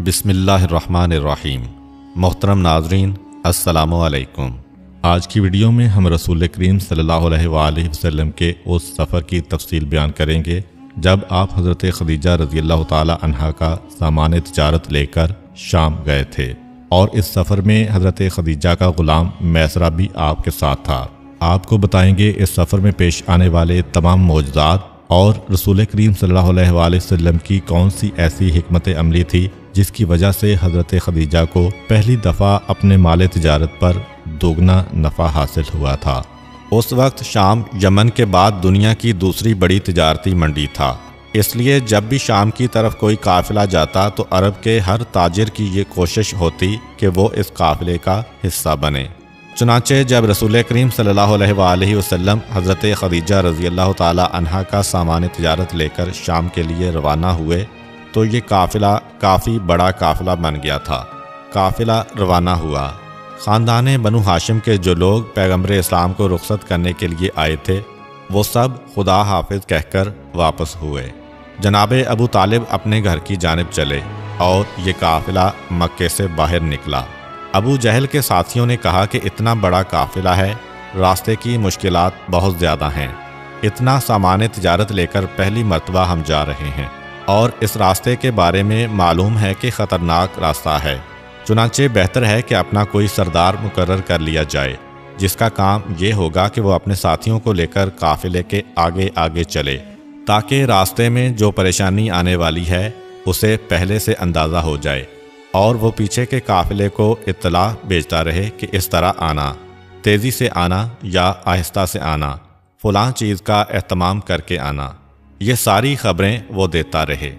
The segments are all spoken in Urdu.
بسم اللہ الرحمن الرحیم۔ محترم ناظرین السلام علیکم۔ آج کی ویڈیو میں ہم رسول کریم صلی اللہ علیہ وآلہ وسلم کے اس سفر کی تفصیل بیان کریں گے جب آپ حضرت خدیجہ رضی اللہ تعالی عنہا کا سامان تجارت لے کر شام گئے تھے، اور اس سفر میں حضرت خدیجہ کا غلام میسرہ بھی آپ کے ساتھ تھا۔ آپ کو بتائیں گے اس سفر میں پیش آنے والے تمام معجزات اور رسول کریم صلی اللہ علیہ وآلہ وسلم کی کون سی ایسی حکمت عملی تھی جس کی وجہ سے حضرت خدیجہ کو پہلی دفعہ اپنے مال تجارت پر دوگنا نفع حاصل ہوا تھا۔ اس وقت شام یمن کے بعد دنیا کی دوسری بڑی تجارتی منڈی تھا، اس لیے جب بھی شام کی طرف کوئی قافلہ جاتا تو عرب کے ہر تاجر کی یہ کوشش ہوتی کہ وہ اس قافلے کا حصہ بنے۔ چنانچہ جب رسول کریم صلی اللہ علیہ وآلہ وسلم حضرت خدیجہ رضی اللہ تعالی عنہا کا سامان تجارت لے کر شام کے لیے روانہ ہوئے تو یہ قافلہ کافی بڑا قافلہ بن گیا تھا۔ قافلہ روانہ ہوا۔ خاندان بنو ہاشم کے جو لوگ پیغمبر اسلام کو رخصت کرنے کے لیے آئے تھے وہ سب خدا حافظ کہہ کر واپس ہوئے۔ جناب ابو طالب اپنے گھر کی جانب چلے اور یہ قافلہ مکے سے باہر نکلا۔ ابو جہل کے ساتھیوں نے کہا کہ اتنا بڑا قافلہ ہے، راستے کی مشکلات بہت زیادہ ہیں، اتنا سامان تجارت لے کر پہلی مرتبہ ہم جا رہے ہیں اور اس راستے کے بارے میں معلوم ہے کہ خطرناک راستہ ہے، چنانچہ بہتر ہے کہ اپنا کوئی سردار مقرر کر لیا جائے جس کا کام یہ ہوگا کہ وہ اپنے ساتھیوں کو لے کر قافلے کے آگے آگے چلے تاکہ راستے میں جو پریشانی آنے والی ہے اسے پہلے سے اندازہ ہو جائے، اور وہ پیچھے کے قافلے کو اطلاع بھیجتا رہے کہ اس طرح آنا، تیزی سے آنا یا آہستہ سے آنا، فلاں چیز کا اہتمام کر کے آنا، یہ ساری خبریں وہ دیتا رہے۔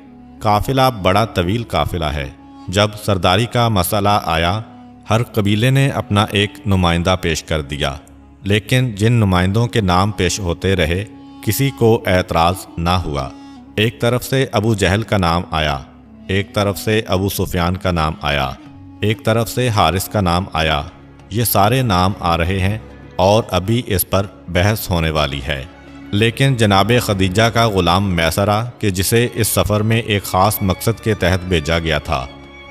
قافلہ بڑا طویل قافلہ ہے۔ جب سرداری کا مسئلہ آیا ہر قبیلے نے اپنا ایک نمائندہ پیش کر دیا، لیکن جن نمائندوں کے نام پیش ہوتے رہے کسی کو اعتراض نہ ہوا۔ ایک طرف سے ابو جہل کا نام آیا، ایک طرف سے ابو سفیان کا نام آیا، ایک طرف سے حارث کا نام آیا، یہ سارے نام آ رہے ہیں اور ابھی اس پر بحث ہونے والی ہے۔ لیکن جناب خدیجہ کا غلام میسرہ کہ جسے اس سفر میں ایک خاص مقصد کے تحت بھیجا گیا تھا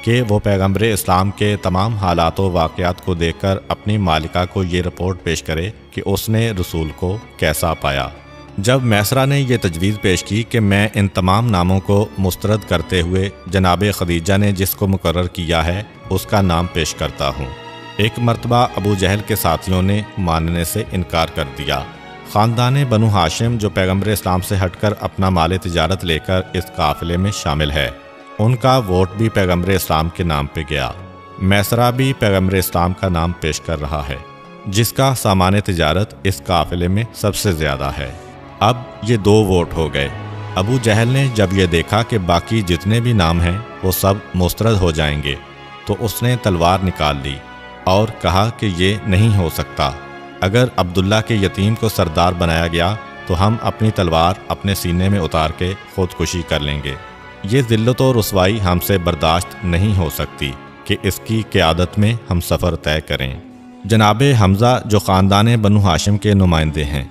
کہ وہ پیغمبر اسلام کے تمام حالات و واقعات کو دیکھ کر اپنی مالکہ کو یہ رپورٹ پیش کرے کہ اس نے رسول کو کیسا پایا۔ جب میسرہ نے یہ تجویز پیش کی کہ میں ان تمام ناموں کو مسترد کرتے ہوئے جناب خدیجہ نے جس کو مقرر کیا ہے اس کا نام پیش کرتا ہوں، ایک مرتبہ ابو جہل کے ساتھیوں نے ماننے سے انکار کر دیا۔ خاندان بنو ہاشم جو پیغمبر اسلام سے ہٹ کر اپنا مال تجارت لے کر اس قافلے میں شامل ہے، ان کا ووٹ بھی پیغمبر اسلام کے نام پہ گیا۔ میسرہ بھی پیغمبر اسلام کا نام پیش کر رہا ہے جس کا سامان تجارت اس قافلے میں سب سے زیادہ ہے۔ اب یہ دو ووٹ ہو گئے۔ ابو جہل نے جب یہ دیکھا کہ باقی جتنے بھی نام ہیں وہ سب مسترد ہو جائیں گے تو اس نے تلوار نکال لی اور کہا کہ یہ نہیں ہو سکتا، اگر عبداللہ کے یتیم کو سردار بنایا گیا تو ہم اپنی تلوار اپنے سینے میں اتار کے خودکشی کر لیں گے، یہ ذلت و رسوائی ہم سے برداشت نہیں ہو سکتی کہ اس کی قیادت میں ہم سفر طے کریں۔ جناب حمزہ جو خاندان بنو ہاشم کے نمائندے ہیں،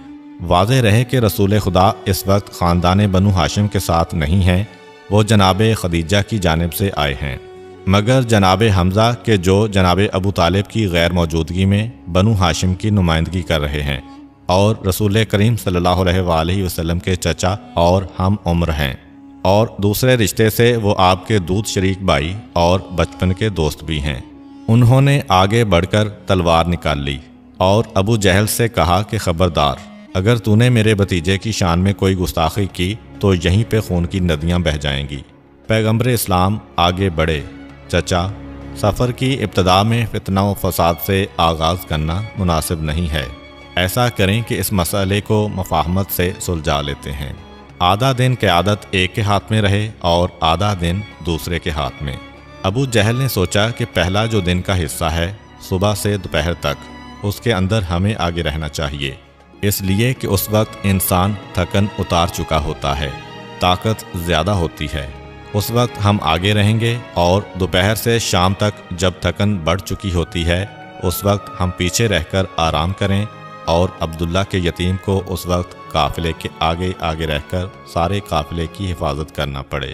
واضح رہے کہ رسول خدا اس وقت خاندان بنو ہاشم کے ساتھ نہیں ہیں، وہ جناب خدیجہ کی جانب سے آئے ہیں، مگر جناب حمزہ کے جو جناب ابو طالب کی غیر موجودگی میں بنو ہاشم کی نمائندگی کر رہے ہیں اور رسول کریم صلی اللہ علیہ وآلہ وسلم کے چچا اور ہم عمر ہیں، اور دوسرے رشتے سے وہ آپ کے دودھ شریک بھائی اور بچپن کے دوست بھی ہیں۔ انہوں نے آگے بڑھ کر تلوار نکال لی اور ابو جہل سے کہا کہ خبردار، اگر تو نے میرے بھتیجے کی شان میں کوئی گستاخی کی تو یہیں پہ خون کی ندیاں بہہ جائیں گی۔ پیغمبر اسلام آگے بڑھے، چچا، سفر کی ابتدا میں فتنہ و فساد سے آغاز کرنا مناسب نہیں ہے، ایسا کریں کہ اس مسئلے کو مفاہمت سے سلجھا لیتے ہیں، آدھا دن قیادت ایک کے ہاتھ میں رہے اور آدھا دن دوسرے کے ہاتھ میں۔ ابو جہل نے سوچا کہ پہلا جو دن کا حصہ ہے صبح سے دوپہر تک، اس کے اندر ہمیں آگے رہنا چاہیے، اس لیے کہ اس وقت انسان تھکن اتار چکا ہوتا ہے، طاقت زیادہ ہوتی ہے، اس وقت ہم آگے رہیں گے، اور دوپہر سے شام تک جب تھکن بڑھ چکی ہوتی ہے اس وقت ہم پیچھے رہ کر آرام کریں، اور عبداللہ کے یتیم کو اس وقت قافلے کے آگے آگے رہ کر سارے قافلے کی حفاظت کرنا پڑے۔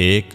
1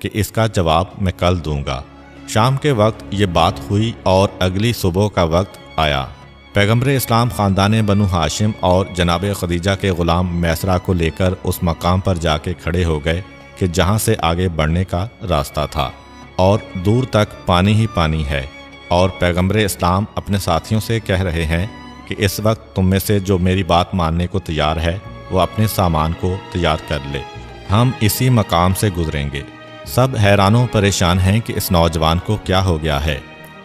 کہ اس کا جواب میں کل دوں گا۔ شام کے وقت یہ بات ہوئی اور اگلی صبح کا وقت آیا۔ پیغمبر اسلام خاندان بنو ہاشم اور جناب خدیجہ کے غلام میسرہ کو لے کر اس مقام پر جا کے کھڑے ہو گئے کہ جہاں سے آگے بڑھنے کا راستہ تھا اور دور تک پانی ہی پانی ہے، اور پیغمبر اسلام اپنے ساتھیوں سے کہہ رہے ہیں کہ اس وقت تم میں سے جو میری بات ماننے کو تیار ہے وہ اپنے سامان کو تیار کر لے، ہم اسی مقام سے گزریں گے۔ سب حیران و پریشان ہیں کہ اس نوجوان کو کیا ہو گیا ہے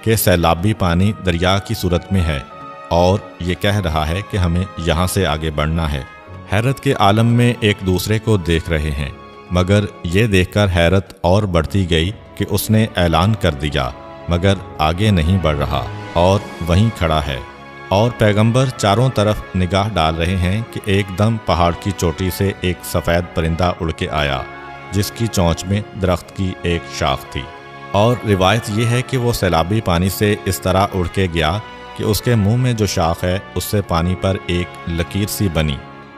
کہ سیلابی پانی دریا کی صورت میں ہے اور یہ کہہ رہا ہے کہ ہمیں یہاں سے آگے بڑھنا ہے۔ حیرت کے عالم میں ایک دوسرے کو دیکھ رہے ہیں، مگر یہ دیکھ کر حیرت اور بڑھتی گئی کہ اس نے اعلان کر دیا مگر آگے نہیں بڑھ رہا اور وہیں کھڑا ہے، اور پیغمبر چاروں طرف نگاہ ڈال رہے ہیں کہ ایک دم پہاڑ کی چوٹی سے ایک سفید پرندہ اڑ کے آیا جس کی چونچ میں درخت کی ایک شاخ تھی، اور روایت یہ ہے کہ وہ سیلابی پانی سے اس طرح اڑ کے گیا کہ اس کے منہ میں جو شاخ ہے اس سے پانی پر ایک لکیر سی بنی،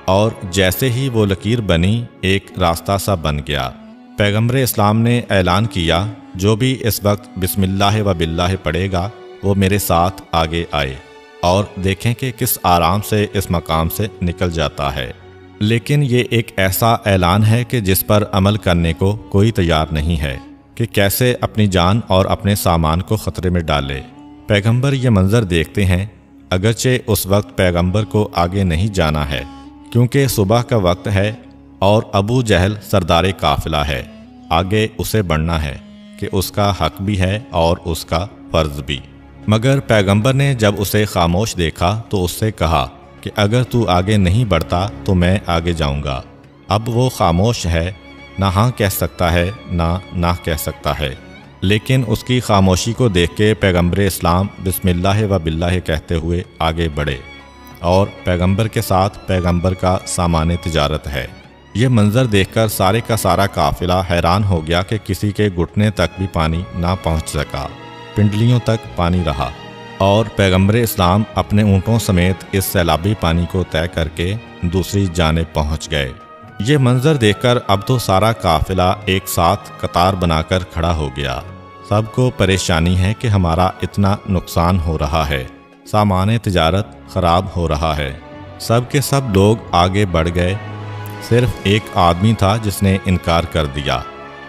اور جیسے ہی وہ لکیر بنی ایک راستہ سا بن گیا۔ پیغمبر اسلام نے اعلان کیا جو بھی اس وقت بسم اللہ و باللہ پڑھے گا وہ میرے ساتھ آگے آئے اور دیکھیں کہ کس آرام سے اس مقام سے نکل جاتا ہے۔ لیکن یہ ایک ایسا اعلان ہے کہ جس پر عمل کرنے کو کوئی تیار نہیں ہے کہ کیسے اپنی جان اور اپنے سامان کو خطرے میں ڈالے۔ پیغمبر یہ منظر دیکھتے ہیں، اگرچہ اس وقت پیغمبر کو آگے نہیں جانا ہے کیونکہ صبح کا وقت ہے اور ابو جہل سردار قافلہ ہے، آگے اسے بڑھنا ہے کہ اس کا حق بھی ہے اور اس کا فرض بھی۔ مگر پیغمبر نے جب اسے خاموش دیکھا تو اس سے کہا کہ اگر تو آگے نہیں بڑھتا تو میں آگے جاؤں گا۔ اب وہ خاموش ہے، نہ ہاں کہہ سکتا ہے نہ کہہ سکتا ہے، لیکن اس کی خاموشی کو دیکھ کے پیغمبر اسلام بسم اللہ و باللہ کہتے ہوئے آگے بڑھے، اور پیغمبر کے ساتھ پیغمبر کا سامان تجارت ہے۔ یہ منظر دیکھ کر سارے کا سارا قافلہ حیران ہو گیا کہ کسی کے گھٹنے تک بھی پانی نہ پہنچ سکا، پنڈلیوں تک پانی رہا، اور پیغمبر اسلام اپنے اونٹوں سمیت اس سیلابی پانی کو طے کر کے دوسری جانب پہنچ گئے۔ یہ منظر دیکھ کر اب تو سارا قافلہ ایک ساتھ قطار بنا کر کھڑا ہو گیا۔ سب کو پریشانی ہے کہ ہمارا اتنا نقصان ہو رہا ہے، سامان تجارت خراب ہو رہا ہے۔ سب کے سب لوگ آگے بڑھ گئے، صرف ایک آدمی تھا جس نے انکار کر دیا،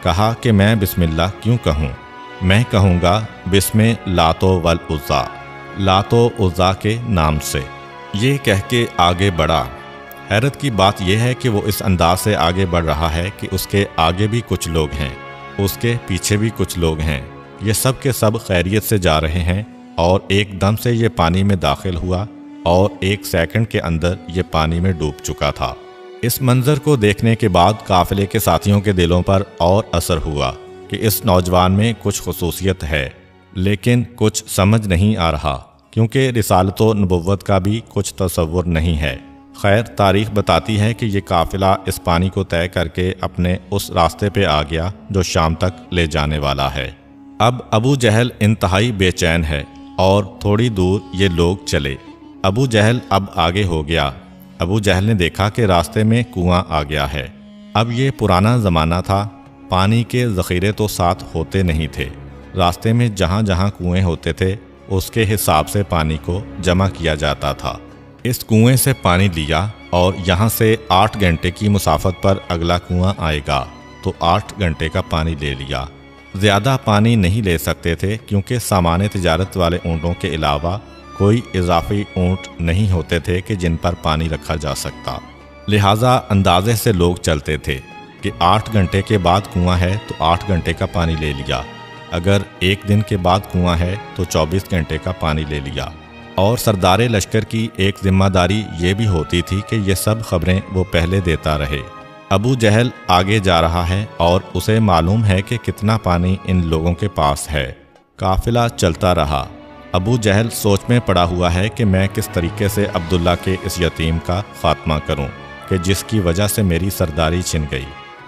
کہا کہ میں بسم اللہ کیوں کہوں، میں کہوں گا بسم لات والعزیٰ، لات و عزیٰ کے نام سے۔ یہ کہہ کے آگے بڑھا۔ حیرت کی بات یہ ہے کہ وہ اس انداز سے آگے بڑھ رہا ہے کہ اس کے آگے بھی کچھ لوگ ہیں، اس کے پیچھے بھی کچھ لوگ ہیں، یہ سب کے سب خیریت سے جا رہے ہیں، اور ایک دم سے یہ پانی میں داخل ہوا اور ایک سیکنڈ کے اندر یہ پانی میں ڈوب چکا تھا۔ اس منظر کو دیکھنے کے بعد قافلے کے ساتھیوں کے دلوں پر اور اثر ہوا کہ اس نوجوان میں کچھ خصوصیت ہے، لیکن کچھ سمجھ نہیں آ رہا کیونکہ رسالت و نبوت کا بھی کچھ تصور نہیں ہے۔ خیر، تاریخ بتاتی ہے کہ یہ قافلہ اس پانی کو طے کر کے اپنے اس راستے پہ آ گیا جو شام تک لے جانے والا ہے۔ اب ابو جہل انتہائی بے چین ہے اور تھوڑی دور یہ لوگ چلے۔ ابو جہل اب آگے ہو گیا۔ ابو جہل نے دیکھا کہ راستے میں کنواں آ گیا ہے۔ اب یہ پرانا زمانہ تھا، پانی کے ذخیرے تو ساتھ ہوتے نہیں تھے، راستے میں جہاں جہاں کنویں ہوتے تھے اس کے حساب سے پانی کو جمع کیا جاتا تھا۔ اس کنویں سے پانی لیا اور یہاں سے 8 گھنٹے کی مسافت پر اگلا کنواں آئے گا تو 8 گھنٹے کا پانی لے لیا۔ زیادہ پانی نہیں لے سکتے تھے کیونکہ سامان تجارت والے اونٹوں کے علاوہ کوئی اضافی اونٹ نہیں ہوتے تھے کہ جن پر پانی رکھا جا سکتا، لہٰذا اندازے سے لوگ چلتے تھے کہ 8 گھنٹے کے بعد کنواں ہے تو 8 گھنٹے کا پانی لے لیا، اگر 1 دن کے بعد کنواں ہے تو 24 گھنٹے کا پانی لے لیا۔ اور سردار لشکر کی ایک ذمہ داری یہ بھی ہوتی تھی کہ یہ سب خبریں وہ پہلے دیتا رہے۔ ابو جہل آگے جا رہا ہے اور اسے معلوم ہے کہ کتنا پانی ان لوگوں کے پاس ہے۔ قافلہ چلتا رہا۔ ابو جہل سوچ میں پڑا ہوا ہے کہ میں کس طریقے سے عبداللہ کے اس یتیم کا خاتمہ کروں کہ جس کی وجہ سے میری سرداری چھن گئی،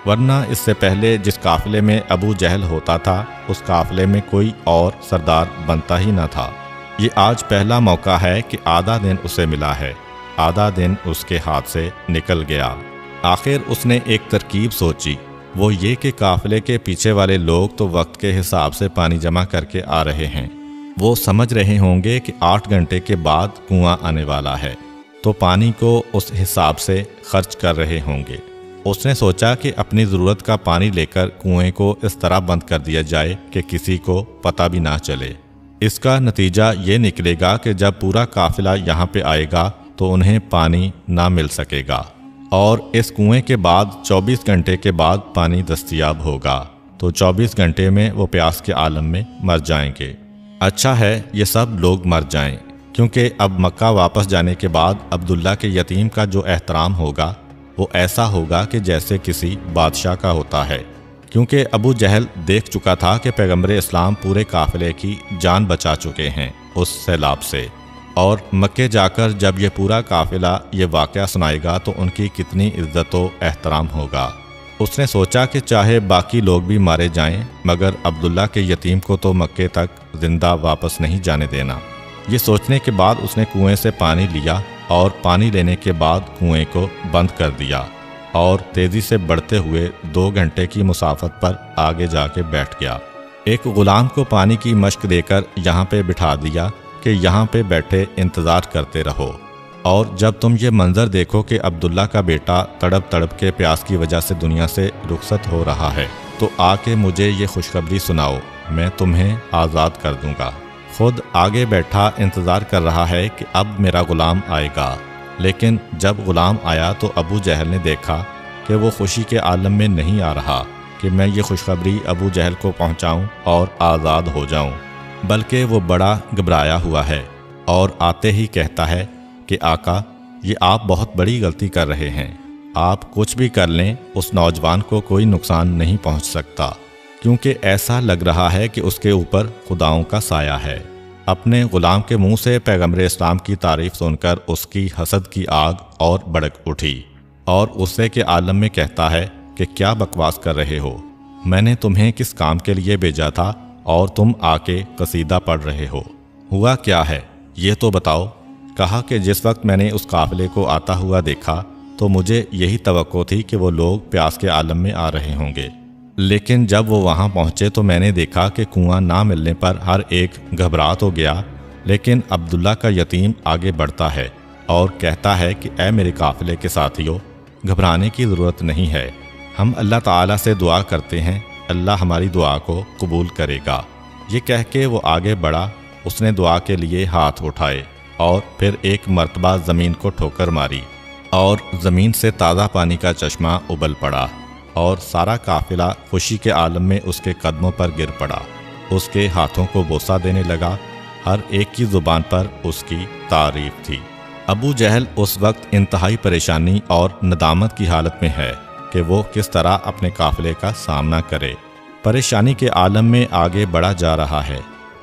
ورنہ اس سے پہلے جس قافلے میں ابو جہل ہوتا تھا اس قافلے میں کوئی اور سردار بنتا ہی نہ تھا۔ یہ آج پہلا موقع ہے کہ آدھا دن اسے ملا ہے، آدھا دن اس کے ہاتھ سے نکل گیا۔ آخر اس نے ایک ترکیب سوچی وہ یہ کہ قافلے کے پیچھے والے لوگ تو وقت کے حساب سے پانی جمع کر کے آ رہے ہیں۔ وہ سمجھ رہے ہوں گے کہ 8 گھنٹے کے بعد کنواں آنے والا ہے، تو پانی کو اس حساب سے خرچ کر رہے ہوں گے۔ اس نے سوچا کہ اپنی ضرورت کا پانی لے کر کنویں کو اس طرح بند کر دیا جائے کہ کسی کو پتہ بھی نہ چلے۔ اس کا نتیجہ یہ نکلے گا کہ جب پورا قافلہ یہاں پہ آئے گا تو انہیں پانی نہ مل سکے گا، اور اس کنویں کے بعد 24 گھنٹے کے بعد پانی دستیاب ہوگا، تو 24 گھنٹے میں وہ پیاس کے عالم میں مر جائیں گے۔ اچھا ہے یہ سب لوگ مر جائیں، کیونکہ اب مکہ واپس جانے کے بعد عبداللہ کے یتیم کا جو احترام ہوگا وہ ایسا ہوگا کہ جیسے کسی بادشاہ کا ہوتا ہے، کیونکہ ابو جہل دیکھ چکا تھا کہ پیغمبر اسلام پورے قافلے کی جان بچا چکے ہیں اس سیلاب سے، اور مکے جا کر جب یہ پورا قافلہ یہ واقعہ سنائے گا تو ان کی کتنی عزت و احترام ہوگا۔ اس نے سوچا کہ چاہے باقی لوگ بھی مارے جائیں مگر عبداللہ کے یتیم کو تو مکے تک زندہ واپس نہیں جانے دینا۔ یہ سوچنے کے بعد اس نے کنویں سے پانی لیا، اور پانی لینے کے بعد کنویں کو بند کر دیا، اور تیزی سے بڑھتے ہوئے 2 گھنٹے کی مسافت پر آگے جا کے بیٹھ گیا۔ ایک غلام کو پانی کی مشق دے کر یہاں پہ بٹھا دیا کہ یہاں پہ بیٹھے انتظار کرتے رہو، اور جب تم یہ منظر دیکھو کہ عبداللہ کا بیٹا تڑپ تڑپ کے پیاس کی وجہ سے دنیا سے رخصت ہو رہا ہے تو آ کے مجھے یہ خوشخبری سناؤ، میں تمہیں آزاد کر دوں گا۔ خود آگے بیٹھا انتظار کر رہا ہے کہ اب میرا غلام آئے گا، لیکن جب غلام آیا تو ابو جہل نے دیکھا کہ وہ خوشی کے عالم میں نہیں آ رہا کہ میں یہ خوشخبری ابو جہل کو پہنچاؤں اور آزاد ہو جاؤں، بلکہ وہ بڑا گھبرایا ہوا ہے، اور آتے ہی کہتا ہے کہ آقا یہ آپ بہت بڑی غلطی کر رہے ہیں، آپ کچھ بھی کر لیں اس نوجوان کو کوئی نقصان نہیں پہنچ سکتا، کیونکہ ایسا لگ رہا ہے کہ اس کے اوپر خداؤں کا سایہ ہے۔ اپنے غلام کے منہ سے پیغمبر اسلام کی تعریف سن کر اس کی حسد کی آگ اور بھڑک اٹھی، اور غصے کے عالم میں کہتا ہے کہ کیا بکواس کر رہے ہو، میں نے تمہیں کس کام کے لیے بھیجا تھا اور تم آ کے قصیدہ پڑھ رہے ہو، ہوا کیا ہے یہ تو بتاؤ۔ کہا کہ جس وقت میں نے اس قافلے کو آتا ہوا دیکھا تو مجھے یہی توقع تھی کہ وہ لوگ پیاس کے عالم میں آ رہے ہوں گے، لیکن جب وہ وہاں پہنچے تو میں نے دیکھا کہ کنواں نہ ملنے پر ہر ایک گھبرا تو گیا، لیکن عبداللہ کا یتیم آگے بڑھتا ہے اور کہتا ہے کہ اے میرے قافلے کے ساتھیوں، گھبرانے کی ضرورت نہیں ہے، ہم اللہ تعالیٰ سے دعا کرتے ہیں، اللہ ہماری دعا کو قبول کرے گا۔ یہ کہہ کے وہ آگے بڑھا، اس نے دعا کے لیے ہاتھ اٹھائے اور پھر ایک مرتبہ زمین کو ٹھوکر ماری، اور زمین سے تازہ پانی کا چشمہ ابل پڑا، اور سارا قافلہ خوشی کے عالم میں اس کے قدموں پر گر پڑا، اس کے ہاتھوں کو بوسہ دینے لگا، ہر ایک کی زبان پر اس کی تعریف تھی۔ ابو جہل اس وقت انتہائی پریشانی اور ندامت کی حالت میں ہے کہ وہ کس طرح اپنے قافلے کا سامنا کرے، پریشانی کے عالم میں آگے بڑھا جا رہا ہے۔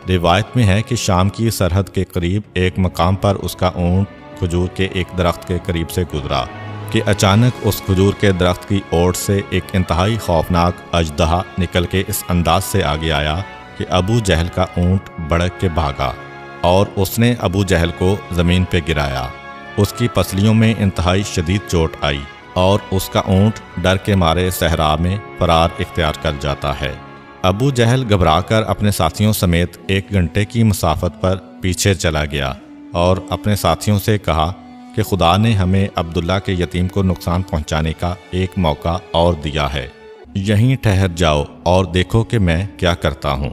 روایت میں ہے کہ شام کی سرحد کے قریب ایک مقام پر اس کا اونٹ کھجور کے ایک درخت کے قریب سے گزرا کہ اچانک اس کھجور کے درخت کی اوٹ سے ایک انتہائی خوفناک اژدہا نکل کے اس انداز سے آگے آیا کہ ابو جہل کا اونٹ بڑک کے بھاگا، اور اس نے ابو جہل کو زمین پہ گرایا۔ اس کی پسلیوں میں انتہائی شدید چوٹ آئی، اور اس کا اونٹ ڈر کے مارے صحرا میں فرار اختیار کر جاتا ہے۔ ابو جہل گھبرا کر اپنے ساتھیوں سمیت 1 گھنٹے کی مسافت پر پیچھے چلا گیا، اور اپنے ساتھیوں سے کہا کہ خدا نے ہمیں عبداللہ کے یتیم کو نقصان پہنچانے کا ایک موقع اور دیا ہے، یہیں ٹھہر جاؤ اور دیکھو کہ میں کیا کرتا ہوں۔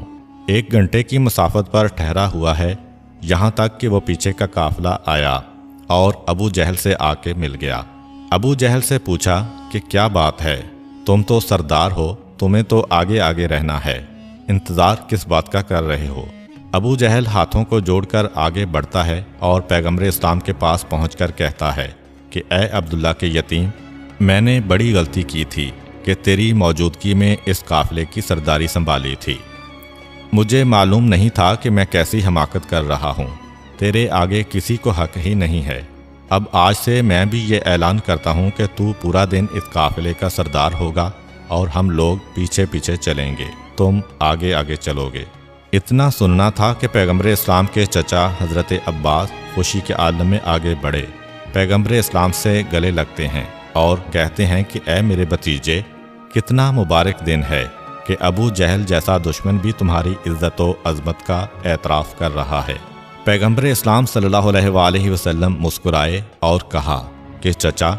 1 گھنٹے کی مسافت پر ٹھہرا ہوا ہے، یہاں تک کہ وہ پیچھے کا قافلہ آیا اور ابو جہل سے آ کے مل گیا۔ ابو جہل سے پوچھا کہ کیا بات ہے، تم تو سردار ہو، تمہیں تو آگے آگے رہنا ہے، انتظار کس بات کا کر رہے ہو؟ ابو جہل ہاتھوں کو جوڑ کر آگے بڑھتا ہے اور پیغمبر اسلام کے پاس پہنچ کر کہتا ہے کہ اے عبداللہ کے یتیم، میں نے بڑی غلطی کی تھی کہ تیری موجودگی میں اس قافلے کی سرداری سنبھالی تھی، مجھے معلوم نہیں تھا کہ میں کیسی حماقت کر رہا ہوں، تیرے آگے کسی کو حق ہی نہیں ہے۔ اب آج سے میں بھی یہ اعلان کرتا ہوں کہ تو پورا دن اس قافلے کا سردار ہوگا اور ہم لوگ پیچھے پیچھے چلیں گے، تم آگے آگے چلو گے۔ اتنا سننا تھا کہ پیغمبر اسلام کے چچا حضرت عباس خوشی کے عالم میں آگے بڑھے، پیغمبر اسلام سے گلے لگتے ہیں اور کہتے ہیں کہ اے میرے بھتیجے، کتنا مبارک دن ہے کہ ابو جہل جیسا دشمن بھی تمہاری عزت و عظمت کا اعتراف کر رہا ہے۔ پیغمبر اسلام صلی اللہ علیہ وآلہ وسلم مسکرائے اور کہا کہ چچا،